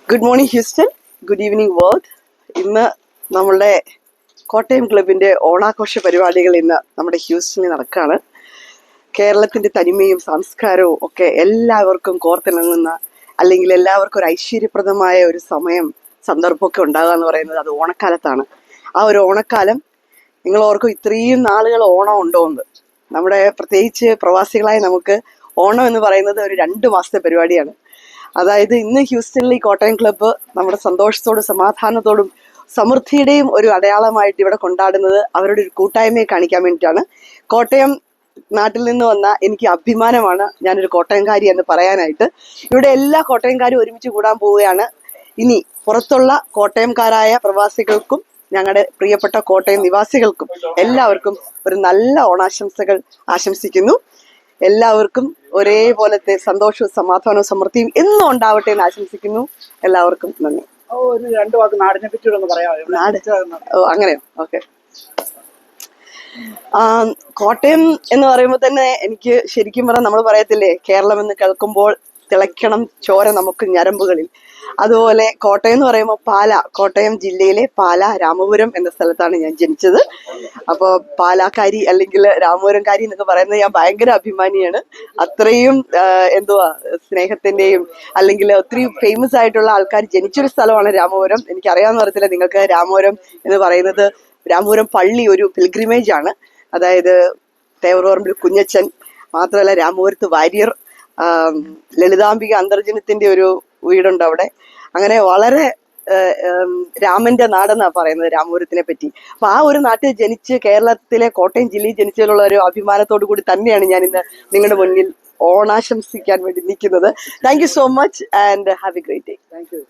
Good morning Houston, good evening world. ഇന്ന് നമ്മളുടെ കോട്ടയം ക്ലബിന്റെ ഓണാഘോഷ പരിപാടികൾ ഇന്ന് നമ്മുടെ ഹ്യൂസ്റ്റണിൽ നടക്കുകയാണ്. കേരളത്തിന്റെ തനിമയും സംസ്കാരവും ഒക്കെ എല്ലാവർക്കും കോർത്തിണങ്ങുന്ന, അല്ലെങ്കിൽ എല്ലാവർക്കും ഒരു ഐശ്വര്യപ്രദമായ ഒരു സന്ദർഭമൊക്കെ ഉണ്ടാകുക എന്ന് പറയുന്നത് അത് ഓണക്കാലത്താണ്. ആ ഒരു ഓണക്കാലം നിങ്ങൾ ഓർക്കും, ഇത്രയും നാളുകൾ ഓണം ഉണ്ടോ എന്ന്. നമ്മുടെ പ്രത്യേകിച്ച് പ്രവാസികളായ നമുക്ക് ഓണം എന്ന് പറയുന്നത് ഒരു 2 മാസത്തെ പരിപാടിയാണ്. അതായത് ഇന്ന് ഹ്യൂസ്റ്റണിൽ ഈ കോട്ടയം ക്ലബ്ബ് നമ്മുടെ സന്തോഷത്തോടും സമാധാനത്തോടും സമൃദ്ധിയുടെയും ഒരു അടയാളമായിട്ട് ഇവിടെ കൊണ്ടാടുന്നത് അവരുടെ ഒരു കൂട്ടായ്മയെ കാണിക്കാൻ വേണ്ടിയിട്ടാണ്. കോട്ടയം നാട്ടിൽ നിന്ന് വന്ന എനിക്ക് അഭിമാനമാണ് ഞാനൊരു കോട്ടയംകാരി എന്ന് പറയാനായിട്ട്. ഇവിടെ എല്ലാ കോട്ടയംകാരും ഒരുമിച്ച് കൂടാൻ പോവുകയാണ്. ഇനി പുറത്തുള്ള കോട്ടയംകാരായ പ്രവാസികൾക്കും ഞങ്ങളുടെ പ്രിയപ്പെട്ട കോട്ടയം നിവാസികൾക്കും എല്ലാവർക്കും ഒരു നല്ല ഓണാശംസകൾ ആശംസിക്കുന്നു. എല്ലാവർക്കും ഒരേപോലത്തെ സന്തോഷവും സമാധാനവും സമൃദ്ധിയും എന്നും ഉണ്ടാവട്ടെ എന്ന് ആശംസിക്കുന്നു. എല്ലാവർക്കും നന്ദി. ഒരു 2 വാക്ക് നാടിനെ പറ്റി ഒന്ന് പറയാമോ? നാട് അങ്ങനെയോ? ഓക്കെ. കോട്ടയം എന്ന് പറയുമ്പോൾ തന്നെ എനിക്ക് ശരിക്കും പറഞ്ഞാൽ നമ്മൾ പറയത്തില്ലേ, കേരളം എന്ന് കേൾക്കുമ്പോൾ തിളയ്ക്കണം ചോര നമുക്ക് ഞരമ്പുകളിൽ. അതുപോലെ കോട്ടയം എന്ന് പറയുമ്പോൾ കോട്ടയം ജില്ലയിലെ പാലാ രാമപുരം എന്ന സ്ഥലത്താണ് ഞാൻ ജനിച്ചത്. അപ്പോൾ പാലാക്കാരി അല്ലെങ്കിൽ രാമപുരംകാരി എന്നൊക്കെ പറയുന്നത് ഞാൻ ഭയങ്കര അഭിമാനിയാണ്. അത്രയും സ്നേഹത്തിന്റെയും അല്ലെങ്കിൽ ഒത്തിരി ഫേമസ് ആയിട്ടുള്ള ആൾക്കാർ ജനിച്ചൊരു സ്ഥലമാണ് രാമപുരം. എനിക്കറിയാമെന്ന് അറിയത്തില്ല നിങ്ങൾക്ക്. രാമപുരം എന്ന് പറയുന്നത് രാമപുരം പള്ളി ഒരു പിൽഗ്രിമേജ് ആണ്. അതായത് തേവറോർമ്പിൽ കുഞ്ഞച്ചൻ, മാത്രമല്ല രാമപുരത്ത് വാര്യർ, ലളിതാംബിക അന്തർജനത്തിന്റെ ഒരു വീടുണ്ട് അവിടെ. അങ്ങനെ വളരെ രാമന്റെ നാടെന്നാ പറയുന്നത് രാമപുരത്തിനെ പറ്റി. അപ്പൊ ആ ഒരു നാട്ടിൽ ജനിച്ച് കേരളത്തിലെ കോട്ടയം ജില്ലയിൽ ജനിച്ചതിലുള്ള ഒരു അഭിമാനത്തോടു കൂടി തന്നെയാണ് ഞാൻ ഇന്ന് നിങ്ങളുടെ മുന്നിൽ ഓണാശംസിക്കാൻ വേണ്ടി നിൽക്കുന്നത്. Thank you so much and have A great day. Thank you.